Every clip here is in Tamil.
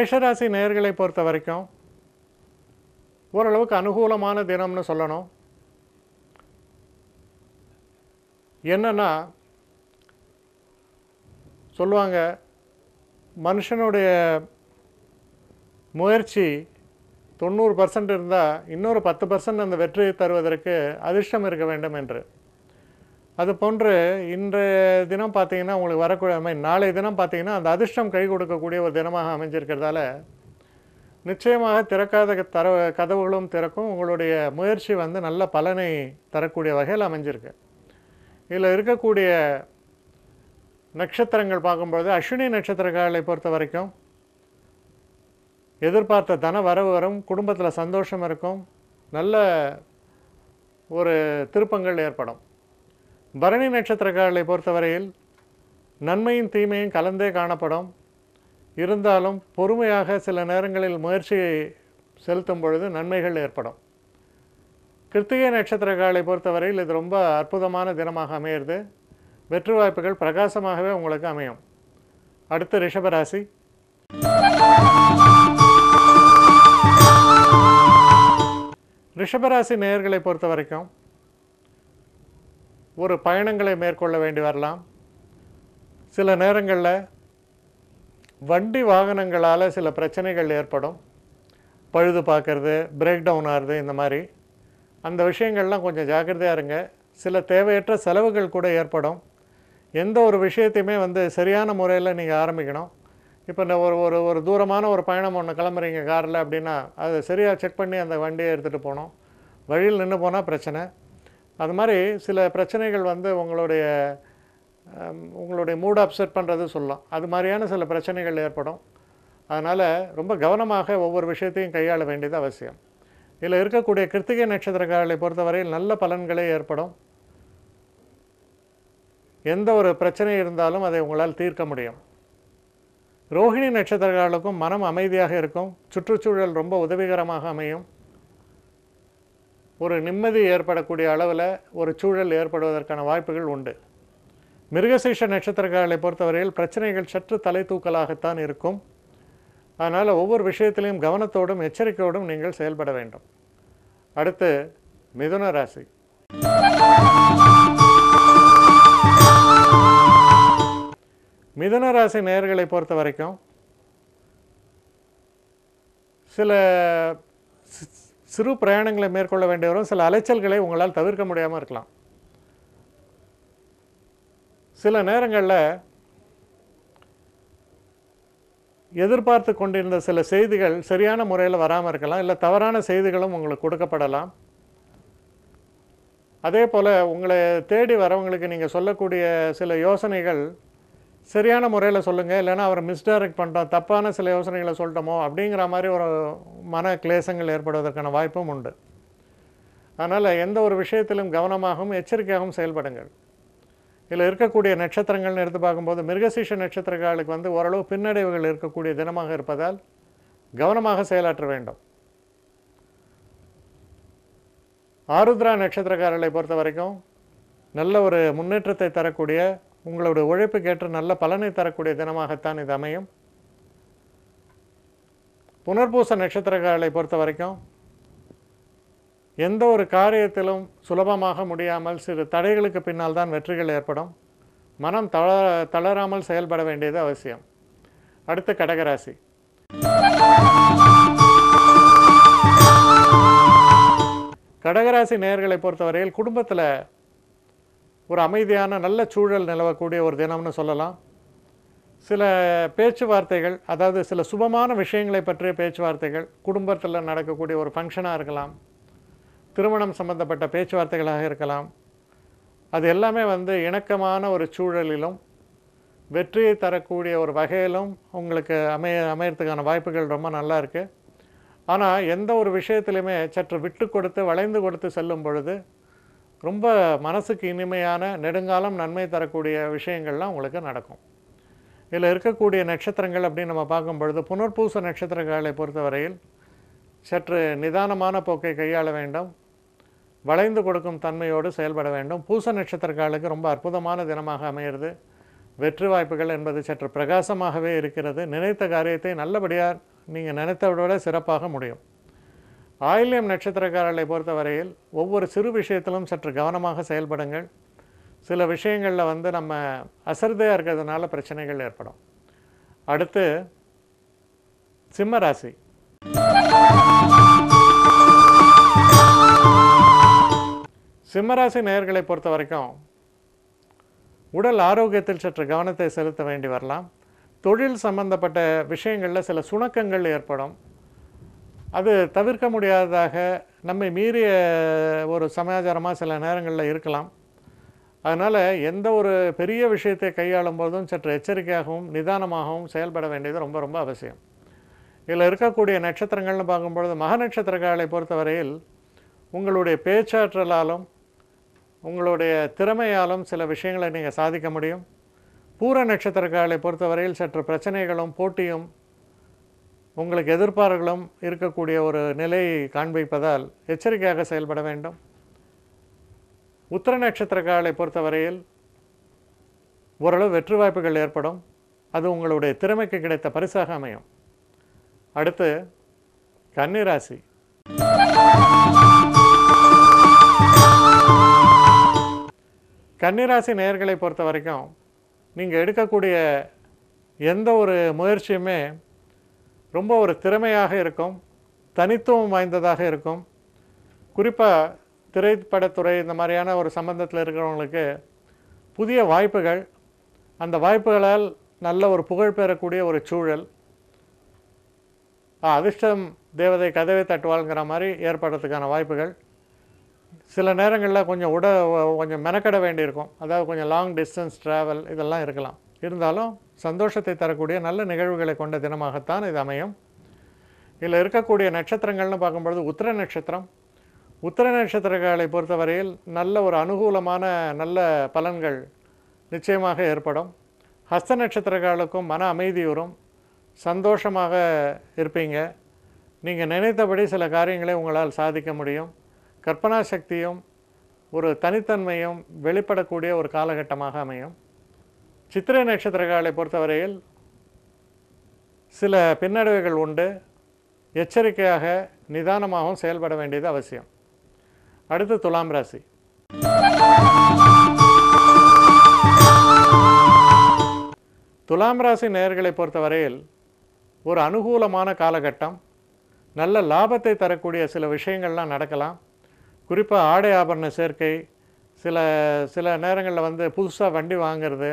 மேஷராசி நேயர்களை பொறுத்த வரைக்கும் ஓரளவுக்கு அனுகூலமான தினம்னு சொல்லணும். என்னன்னா சொல்லுவாங்க, மனுஷனுடைய முயற்சி 90% இருந்தால் இன்னொரு 10% அந்த வெற்றியை தருவதற்கு அதிர்ஷ்டம் இருக்க வேண்டும் என்று. அது போன்று இன்றைய தினம் பார்த்தீங்கன்னா உங்களுக்கு வரக்கூடிய நாளைய தினம் பார்த்தீங்கன்னா அந்த அதிர்ஷ்டம் கை கொடுக்கக்கூடிய ஒரு தினமாக அமைஞ்சிருக்கிறதால நிச்சயமாக திறக்காத கதவுகளும் திறக்கும். உங்களுடைய முயற்சி நல்ல பலனை தரக்கூடிய வகையில் அமைஞ்சிருக்கு. இதில் இருக்கக்கூடிய நட்சத்திரங்கள் பார்க்கும்பொழுது அஸ்வினி நட்சத்திரக்காரர்களை பொறுத்த வரைக்கும் எதிர்பார்த்த தன வரவு வரும், குடும்பத்தில் சந்தோஷம் இருக்கும், நல்ல ஒரு திருப்பங்கள் ஏற்படும். பரணி நட்சத்திரக்காரர்களை பொறுத்தவரையில் நன்மையும் தீமையும் கலந்தே காணப்படும். இருந்தாலும் பொறுமையாக சில நேரங்களில் முயற்சியை செலுத்தும் பொழுது நன்மைகள் ஏற்படும். கிருத்திகை நட்சத்திரக்காரர்களை பொறுத்தவரையில் இது ரொம்ப அற்புதமான தினமாக அமையிறது. வெற்றி வாய்ப்புகள் பிரகாசமாகவே உங்களுக்கு அமையும். அடுத்து ரிஷபராசி. ரிஷபராசி நேயர்களை பொறுத்த வரைக்கும் ஒரு பயணங்களை மேற்கொள்ள வேண்டி வரலாம். சில நேரங்களில் வண்டி வாகனங்களால் சில பிரச்சனைகள் ஏற்படும். பழுது பார்க்கறது, பிரேக் டவுன் ஆகிறது, இந்த மாதிரி அந்த விஷயங்கள்லாம் கொஞ்சம் ஜாக்கிரதையாக இருங்க. சில தேவையற்ற செலவுகள் கூட ஏற்படும். எந்த ஒரு விஷயத்தையுமே சரியான முறையில் நீங்கள் ஆரம்பிக்கணும். இப்போ இந்த ஒரு ஒரு ஒரு தூரமான ஒரு பயணம் ஒன்று கிளம்புறீங்க காரில் அப்படின்னா அதை சரியாக செக் பண்ணி அந்த வண்டியை எடுத்துகிட்டு போகணும். வழியில் நின்று போனால் பிரச்சனை. அது மாதிரி சில பிரச்சனைகள் உங்களுடைய மூட் அப்செட் பண்ணுறது சொல்லலாம். அது மாதிரியான சில பிரச்சனைகள் ஏற்படும். அதனால் ரொம்ப கவனமாக ஒவ்வொரு விஷயத்தையும் கையாள வேண்டியது அவசியம். இதில் இருக்கக்கூடிய கிருத்திகை நட்சத்திரக்காரர்களை பொறுத்தவரையில் நல்ல பலன்களே ஏற்படும். எந்த ஒரு பிரச்சனை இருந்தாலும் அதை உங்களால் தீர்க்க முடியும். ரோஹிணி நட்சத்திரக்காரர்களுக்கும் மனம் அமைதியாக இருக்கும். சுற்றுச்சூழல் ரொம்ப உதவிகரமாக அமையும். ஒரு நிம்மதி ஏற்படக்கூடிய அளவில் ஒரு சூழல் ஏற்படுவதற்கான வாய்ப்புகள் உண்டு. மிருகசீஷ நட்சத்திரக்காரர்களை பொறுத்தவரையில் பிரச்சனைகள் சற்று தலை தூக்கலாகத்தான் இருக்கும். அதனால் ஒவ்வொரு விஷயத்திலையும் கவனத்தோடும் எச்சரிக்கையோடும் நீங்கள் செயல்பட வேண்டும். அடுத்து மிதுன ராசி. மிதுன ராசி நேயர்களை பொறுத்த வரைக்கும் சில சிறு பிரயாணங்களை மேற்கொள்ள வேண்டிய வரும். சில அலைச்சல்களை உங்களால் தவிர்க்க முடியாமல் இருக்கலாம். சில நேரங்களில் எதிர்பார்த்து கொண்டிருந்த சில செய்திகள் சரியான முறையில் வராமல் இருக்கலாம். இல்லை தவறான செய்திகளும் உங்களுக்கு கொடுக்கப்படலாம். அதே போல் உங்களை தேடி வரவங்களுக்கு நீங்கள் சொல்லக்கூடிய சில யோசனைகள் சரியான முறையில் சொல்லுங்கள். இல்லைன்னா அவரை மிஸ்டைரக்ட் பண்ணிட்டோம், தப்பான சில யோசனைகளை சொல்லிட்டோமோ அப்படிங்கிற மாதிரி ஒரு மன கிளேசங்கள் ஏற்படுவதற்கான வாய்ப்பும் உண்டு. அதனால் எந்த ஒரு விஷயத்திலும் கவனமாகவும் எச்சரிக்கையாகவும் செயல்படுங்கள். இதில் இருக்கக்கூடிய நட்சத்திரங்கள்னு எடுத்து பார்க்கும்போது மிருகசீஷ நட்சத்திரங்களுக்கு ஓரளவு பின்னடைவுகள் இருக்கக்கூடிய தினமாக இருப்பதால் கவனமாக செயலாற்ற வேண்டும். ஆருத்ரா நட்சத்திரக்காரர்களை பொறுத்த வரைக்கும் நல்ல ஒரு முன்னேற்றத்தை தரக்கூடிய, உங்களுடைய உழைப்புக்கேற்ற நல்ல பலனை தரக்கூடிய தினமாகத்தான் இது அமையும். புனர்பூச நட்சத்திரக்காரர்களை பொறுத்த வரைக்கும் எந்த ஒரு காரியத்திலும் சுலபமாக முடியாமல் சிறு தடைகளுக்கு பின்னால் தான் வெற்றிகள் ஏற்படும். மனம் தளராமல் செயல்பட வேண்டியது அவசியம். அடுத்து கடகராசி. கடகராசி நேயர்களை பொறுத்தவரையில் குடும்பத்தில் ஒரு அமைதியான நல்ல சூழல் நிலவக்கூடிய ஒரு தினம்னு சொல்லலாம். சில பேச்சுவார்த்தைகள், அதாவது சில சுபமான விஷயங்களை பற்றிய பேச்சுவார்த்தைகள், குடும்பத்தில் நடக்கக்கூடிய ஒரு ஃபங்க்ஷனாக இருக்கலாம், திருமணம் சம்பந்தப்பட்ட பேச்சுவார்த்தைகளாக இருக்கலாம். அது எல்லாமே இணக்கமான ஒரு சூழலிலும் வெற்றியை தரக்கூடிய ஒரு வகையிலும் உங்களுக்கு அமையறதுக்கான வாய்ப்புகள் ரொம்ப நல்லா இருக்குது. ஆனால் எந்த ஒரு விஷயத்திலுமே சற்று விட்டு கொடுத்து வளைந்து கொடுத்து செல்லும் பொழுது ரொம்ப மனசுக்கு இனிமையான நெடுங்காலம் நன்மை தரக்கூடிய விஷயங்கள்லாம் உங்களுக்கு நடக்கும். இதில் இருக்கக்கூடிய நட்சத்திரங்கள் அப்படின்னு நம்ம பார்க்கும் பொழுது புனர்பூச நட்சத்திரங்களை பொறுத்தவரையில் சற்று நிதானமான போக்கை கையாள வேண்டும். வளைந்து கொடுக்கும் தன்மையோடு செயல்பட வேண்டும். பூச நட்சத்திரக்காலுக்கு ரொம்ப அற்புதமான தினமாக அமைகிறது. வெற்றி வாய்ப்புகள் என்பது சற்று பிரகாசமாகவே இருக்கிறது. நினைத்த காரியத்தை நல்லபடியாக நீங்கள் நினைத்ததை விட சிறப்பாக முடியும். ஆயில்யம் நட்சத்திரக்காரர்களை பொறுத்தவரையில் ஒவ்வொரு சிறு விஷயத்திலும் சற்று கவனமாக செயல்படுங்கள். சில விஷயங்களில் வந்து நம்ம அசர்தையாக இருக்கிறதுனால பிரச்சனைகள் ஏற்படும். அடுத்து சிம்ம ராசி. சிம்மராசி நேயர்களை பொறுத்த வரைக்கும் உடல் ஆரோக்கியத்தில் சற்று கவனத்தை செலுத்த வேண்டி வரலாம். தொழில் சம்பந்தப்பட்ட விஷயங்களில் சில சுணக்கங்கள் ஏற்படும். அது தவிர்க்க முடியாததாக நம்மை மீறிய ஒரு சமாச்சாரமாக சில நேரங்களில் இருக்கலாம். அதனால் எந்த ஒரு பெரிய விஷயத்தை கையாளும் போதும் சற்று எச்சரிக்கையாகவும் நிதானமாகவும் செயல்பட வேண்டியது ரொம்ப ரொம்ப அவசியம். இதில் இருக்கக்கூடிய நட்சத்திரங்கள்னு பார்க்கும்பொழுது மக நட்சத்திரக்காரர்களை பொறுத்தவரையில் உங்களுடைய பேச்சாற்றலாலும் உங்களுடைய திறமையாலும் சில விஷயங்களை நீங்கள் சாதிக்க முடியும். பூர நட்சத்திரக்காரர்களை பொறுத்தவரையில் சற்று பிரச்சனைகளும் போட்டியும் உங்களுக்கு எதிர்பார்ப்புகளும் இருக்கக்கூடிய ஒரு நிலையை காண்பிப்பதால் எச்சரிக்கையாக செயல்பட வேண்டும். உத்திர நட்சத்திரக்காரர்களை பொறுத்தவரையில் ஓரளவு வெற்றி வாய்ப்புகள் ஏற்படும். அது உங்களுடைய திறமைக்கு கிடைத்த பரிசாக அமையும். அடுத்து கன்னிராசி. கன்னிராசி நேயர்களை பொறுத்த வரைக்கும் நீங்கள் எடுக்கக்கூடிய எந்த ஒரு முயற்சியுமே ரொம்ப ஒரு திறமையாக இருக்கும், தனித்துவம் வாய்ந்ததாக இருக்கும். குறிப்பாக திரைப்படத்துறை இந்த மாதிரியான ஒரு சம்பந்தத்தில் இருக்கிறவங்களுக்கு புதிய வாய்ப்புகள், அந்த வாய்ப்புகளால் நல்ல ஒரு புகழ் பெறக்கூடிய ஒரு சூழல், அதிர்ஷ்டம் தேவதை கதவை தட்டுவாள்ங்கிற மாதிரி ஏற்படுறதுக்கான வாய்ப்புகள். சில நேரங்களில் கொஞ்சம் மெனக்கட வேண்டியிருக்கும். அதாவது கொஞ்சம் லாங் டிஸ்டன்ஸ் ட்ராவல் இதெல்லாம் இருக்கலாம். இருந்தாலும் சந்தோஷத்தை தரக்கூடிய நல்ல நிகழ்வுகளை கொண்ட தினமாகத்தான் இது அமையும். இதில் இருக்கக்கூடிய நட்சத்திரங்கள்னு பார்க்கும்பொழுது உத்திர நட்சத்திரம். உத்திர நட்சத்திரங்களை பொறுத்தவரையில் நல்ல ஒரு அனுகூலமான நல்ல பலன்கள் நிச்சயமாக ஏற்படும். ஹஸ்த நட்சத்திரங்களுக்கும் மன அமைதி வரும், சந்தோஷமாக இருப்பீங்க. நீங்கள் நினைத்தபடி சில காரியங்களை உங்களால் சாதிக்க முடியும். கற்பனா சக்தியும் ஒரு தனித்தன்மையும் வெளிப்படக்கூடிய ஒரு காலகட்டமாக அமையும். சித்திரை நட்சத்திரங்களை பொறுத்தவரையில் சில பின்னடைவுகள் உண்டு. எச்சரிக்கையாக நிதானமாகவும் செயல்பட வேண்டியது அவசியம். அடுத்து துலாம் ராசி. துலாம் ராசி நேயர்களை பொறுத்தவரையில் ஒரு அனுகூலமான காலகட்டம். நல்ல லாபத்தை தரக்கூடிய சில விஷயங்கள்லாம் நடக்கலாம். குறிப்பாக ஆடை ஆபரண சேர்க்கை, சில நேரங்களில் வந்து புதுசாக வண்டி வாங்கிறது,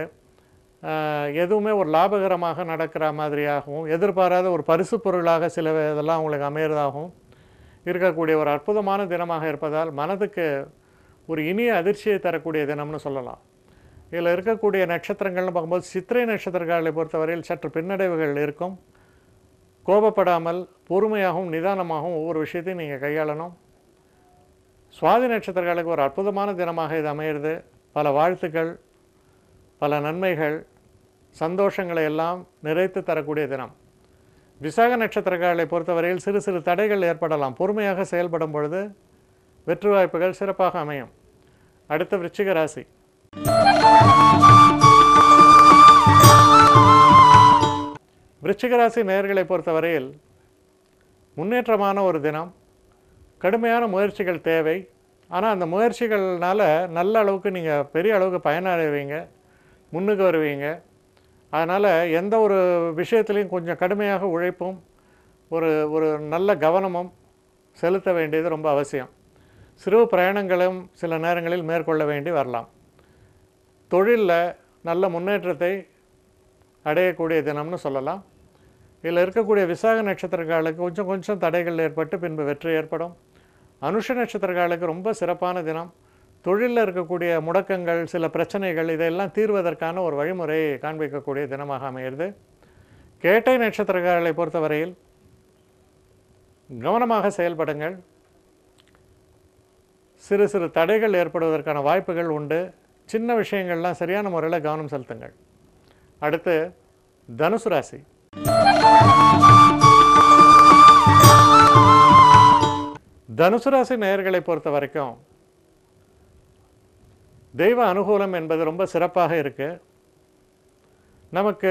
எதுவுமே ஒரு லாபகரமாக நடக்கிற மாதிரியாகவும் எதிர்பாராத ஒரு பரிசு பொருளாக சில இதெல்லாம் உங்களுக்கு அமைகிறதாகவும் இருக்கக்கூடிய ஒரு அற்புதமான தினமாக இருப்பதால் மனதுக்கு ஒரு இனிய அதிர்ச்சியை தரக்கூடிய தினம்னு சொல்லலாம். இதில் இருக்கக்கூடிய நட்சத்திரங்கள்னு பார்க்கும்போது சித்திரை நட்சத்திரங்களை பொறுத்தவரையில் சற்று பின்னடைவுகள் இருக்கும். கோபப்படாமல் பொறுமையாகவும் நிதானமாகவும் ஒவ்வொரு விஷயத்தையும் நீங்கள் கையாளணும். சுவாதி நட்சத்திரங்களுக்கு ஒரு அற்புதமான தினமாக இது அமையிறது. பல வாழ்த்துக்கள், பல நன்மைகள், சந்தோஷங்களை எல்லாம் நிறைத்து தரக்கூடிய தினம். விசாக நட்சத்திரங்களை பொறுத்தவரையில் சிறு சிறு தடைகள் ஏற்படலாம். பொறுமையாக செயல்படும் பொழுது வெற்றி வாய்ப்புகள் சிறப்பாக அமையும். அடுத்த விருச்சிக ராசி. விருச்சிக ராசி நேயர்களை பொறுத்தவரையில் முன்னேற்றமான ஒரு தினம். கடுமையான முயற்சிகள் தேவை. ஆனால் அந்த முயற்சிகள்னால நல்ல அளவுக்கு நீங்கள் பெரிய அளவுக்கு பயனடைவீங்க, முன்னுக்கு வருவீங்க. அதனால் எந்த ஒரு விஷயத்துலையும் கொஞ்சம் கடுமையாக உழைப்பும் ஒரு நல்ல கவனமும் செலுத்த வேண்டியது ரொம்ப அவசியம். சிறு பிரயாணங்களும் சில நேரங்களில் மேற்கொள்ள வேண்டி வரலாம். தொழிலில் நல்ல முன்னேற்றத்தை அடையக்கூடிய தினம்னு சொல்லலாம். இதில் இருக்கக்கூடிய விசாக நட்சத்திரக்காரர்களுக்கு கொஞ்சம் தடைகள் ஏற்பட்டு பின்பு வெற்றி ஏற்படும். அனுஷ நட்சத்திரக்காரர்களுக்கு ரொம்ப சிறப்பான தினம். தொழிலில் இருக்கக்கூடிய முடக்கங்கள், சில பிரச்சனைகள் இதையெல்லாம் தீர்வதற்கான ஒரு வழிமுறையை காண்பிக்கக்கூடிய தினமாக அமைகிறது. கேட்டை நட்சத்திரக்காரர்களை பொறுத்தவரையில் கவனமாக செயல்படுங்கள். சிறு சிறு தடைகள் ஏற்படுவதற்கான வாய்ப்புகள் உண்டு. சின்ன விஷயங்கள்லாம் சரியான முறையில் கவனம் செலுத்துங்கள். அடுத்து தனுசு ராசி. தனுசு ராசி நேயர்களை பொறுத்த வரைக்கும் தெய்வ அனுகூலம் என்பது ரொம்ப சிறப்பாக இருக்குது. நமக்கு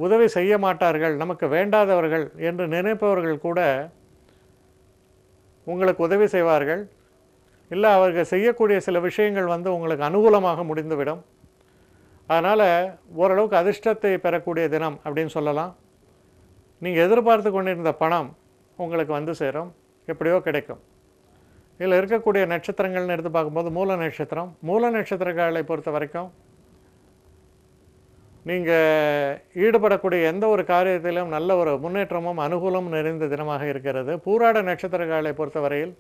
உதவி செய்ய மாட்டார்கள், நமக்கு வேண்டாதவர்கள் என்று நினைப்பவர்கள் கூட உங்களுக்கு உதவி செய்வார்கள். இல்லை அவர்கள் செய்யக்கூடிய சில விஷயங்கள் உங்களுக்கு அனுகூலமாக முடிந்துவிடும். அதனால் ஓரளவுக்கு அதிர்ஷ்டத்தை பெறக்கூடிய தினம் அப்படின்னு சொல்லலாம். நீங்கள் எதிர்பார்த்து கொண்டிருந்த பணம் உங்களுக்கு சேரும், எப்படியோ கிடைக்கும். இதில் இருக்கக்கூடிய நட்சத்திரங்கள்னு எடுத்து பார்க்கும்போது மூல நட்சத்திரம். மூல நட்சத்திரக்காரர்களை பொறுத்த வரைக்கும் நீங்கள் ஈடுபடக்கூடிய எந்த ஒரு காரியத்திலும் நல்ல ஒரு முன்னேற்றமும் அனுகூலமும் நிறைந்த தினமாக இருக்கிறது. பூராட நட்சத்திரக்காரர்களை பொறுத்தவரையில்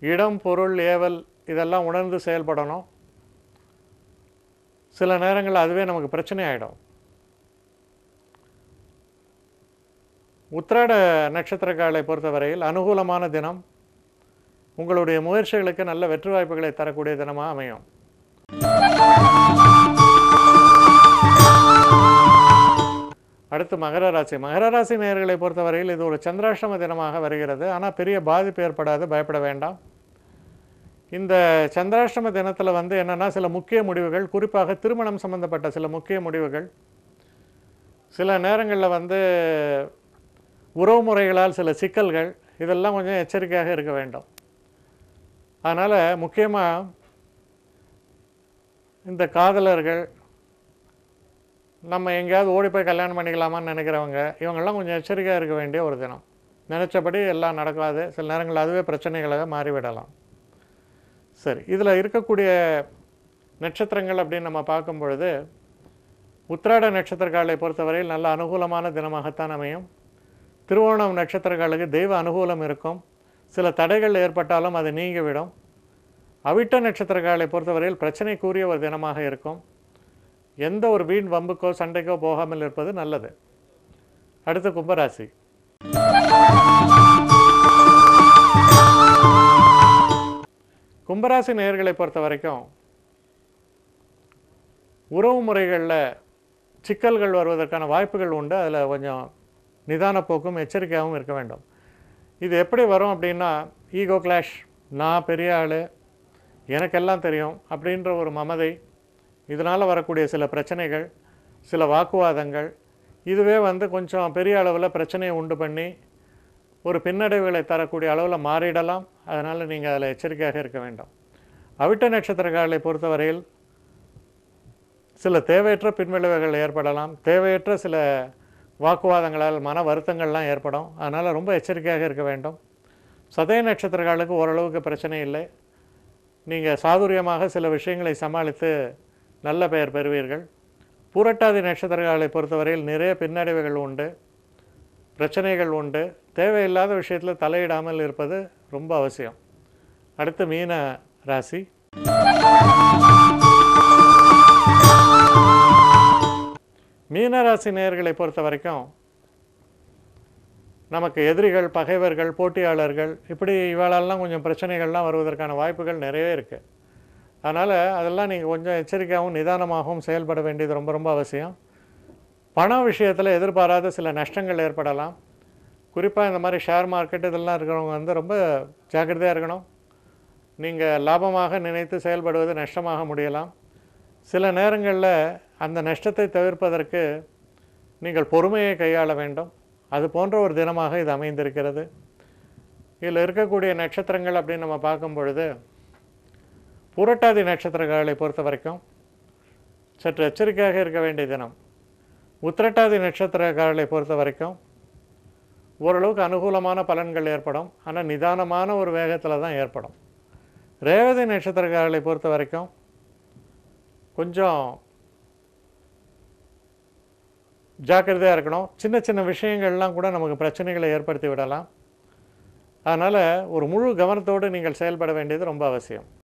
இடம், பொருள், ஏவல் இதெல்லாம் உணர்ந்து செயல்படணும். சில நேரங்களில் அதுவே நமக்கு பிரச்சனை ஆகிடும். உத்திராட நட்சத்திரக்காரர்களை பொறுத்தவரையில் அனுகூலமான தினம், உங்களுடைய முயற்சிகளுக்கு நல்ல வெற்றி வாய்ப்புகளை தரக்கூடிய தினமாக அமையும். அடுத்து மகர ராசி. மகர ராசி நேயர்களை பொறுத்தவரையில் இது ஒரு சந்திராஷ்டம தினமாக வருகிறது. ஆனால் பெரிய பாதிப்பு ஏற்படாது, பயப்பட வேண்டாம். இந்த சந்திராஷ்டம தினத்தில் என்னென்னா சில முக்கிய முடிவுகள், குறிப்பாக திருமணம் சம்பந்தப்பட்ட சில முக்கிய முடிவுகள், சில நேரங்களில் உறவு முறைகளால் சில சிக்கல்கள், இதெல்லாம் கொஞ்சம் எச்சரிக்கையாக இருக்க வேண்டும். அதனால் முக்கியமாக இந்த காதலர்கள், நம்ம எங்கேயாவது ஓடி போய் கல்யாணம் பண்ணிக்கலாமான்னு நினைக்கிறவங்க, இவங்கெல்லாம் கொஞ்சம் எச்சரிக்கையாக இருக்க வேண்டிய ஒரு தினம். நினச்சபடி எல்லாம் நடக்காது, சில நேரங்களில் அதுவே பிரச்சனைகளாக மாறிவிடலாம். சரி, இதில் இருக்கக்கூடிய நட்சத்திரங்கள் அப்படின்னு நம்ம பார்க்கும் பொழுது உத்திராட நட்சத்திரக்காரர்களை பொறுத்தவரையில் நல்ல அனுகூலமான தினமாகத்தான் அமையும். திருவோணம் நட்சத்திரக்காரர்களுக்கு தெய்வ அனுகூலம் இருக்கும். சில தடைகள் ஏற்பட்டாலும் அது நீங்கிவிடும். அவிட்ட நட்சத்திரக்காரர்களை பொறுத்தவரையில் பிரச்சனைக்குரிய ஒரு தினமாக இருக்கும். எந்த ஒரு வீண் வம்புக்கோ சண்டைக்கோ போகாமல் இருப்பது நல்லது. அடுத்து கும்பராசி. கும்பராசி நேயர்களை பொறுத்த வரைக்கும் உறவு முறைகளில் சிக்கல்கள் வருவதற்கான வாய்ப்புகள் உண்டு. அதில் கொஞ்சம் நிதான போக்கும் எச்சரிக்கையாகவும் இருக்க வேண்டும். இது எப்படி வரும் அப்படின்னா, ஈகோ கிளாஷ், நான் பெரிய ஆள், எனக்கெல்லாம் தெரியும் அப்படின்ற ஒரு மமதை, இதனால் வரக்கூடிய சில பிரச்சனைகள், சில வாக்குவாதங்கள், இதுவே கொஞ்சம் பெரிய அளவில் பிரச்சனையை உண்டு பண்ணி ஒரு பின்னடைவுகளை தரக்கூடிய அளவில் மாறிடலாம். அதனால் நீங்கள் அதில் எச்சரிக்கையாக இருக்க வேண்டும். அவிட்ட நட்சத்திரக்காரர்களை பொறுத்தவரையில் சில தேவையற்ற பின்விளைவுகள் ஏற்படலாம். தேவையற்ற சில வாக்குவாதங்களால் மன வருத்தங்கள்லாம் ஏற்படும். அதனால் ரொம்ப எச்சரிக்கையாக இருக்க வேண்டும். சதய நட்சத்திரக்காரர்களுக்கு ஓரளவுக்கு பிரச்சனை இல்லை. நீங்கள் சாதுரியமாக சில விஷயங்களை சமாளித்து நல்ல பெயர் பெறுவீர்கள். பூரட்டாதி நட்சத்திரக்காரர்களை பொறுத்தவரையில் நிறைய பின்னடைவுகள் உண்டு, பிரச்சனைகள் உண்டு. தேவையில்லாத விஷயத்தில் தலையிடாமல் இருப்பது ரொம்ப அவசியம். அடுத்து மீன ராசி. மீனராசி நேயர்களை பொறுத்த வரைக்கும் நமக்கு எதிரிகள், பகைவர்கள், போட்டியாளர்கள், இப்படி இவாளெல்லாம் கொஞ்சம் பிரச்சனைகள்லாம் வருவதற்கான வாய்ப்புகள் நிறைய இருக்குது. அதனால் அதெல்லாம் நீங்கள் கொஞ்சம் எச்சரிக்கையாகவும் நிதானமாகவும் செயல்பட வேண்டியது ரொம்ப ரொம்ப அவசியம். பண விஷயத்தில் எதிர்பாராத சில நஷ்டங்கள் ஏற்படலாம். குறிப்பாக இந்த மாதிரி ஷேர் மார்க்கெட் இதெல்லாம் இருக்கிறவங்க ரொம்ப ஜாக்கிரதையாக இருக்கணும். நீங்கள் லாபமாக நினைத்து செயல்படுவது நஷ்டமாக முடியலாம். சில நேரங்களில் அந்த நஷ்டத்தை தவிர்ப்பதற்கு நீங்கள் பொறுமையை கையாள வேண்டும். அது போன்ற ஒரு தினமாக இது அமைந்திருக்கிறது. இதில் இருக்கக்கூடிய நட்சத்திரங்கள் அப்படின்னு நம்ம பார்க்கும் பொழுது புரட்டாதி நட்சத்திரங்களை பொறுத்த வரைக்கும் சற்று எச்சரிக்கையாக இருக்க வேண்டிய தினம். உத்திரட்டாதி நட்சத்திரக்காரர்களை பொறுத்த வரைக்கும் ஓரளவுக்கு அனுகூலமான பலன்கள் ஏற்படும். ஆனால் நிதானமான ஒரு வேகத்தில் தான் ஏற்படும். ரேவதி நட்சத்திரக்காரர்களை பொறுத்த வரைக்கும் கொஞ்சம் ஜாக்கிரதையாக இருக்கணும். சின்ன சின்ன விஷயங்கள்லாம் கூட நமக்கு பிரச்சனைகளை ஏற்படுத்தி விடலாம். அதனால் ஒரு முழு கவனத்தோடு நீங்கள் செயல்பட வேண்டியது ரொம்ப அவசியம்.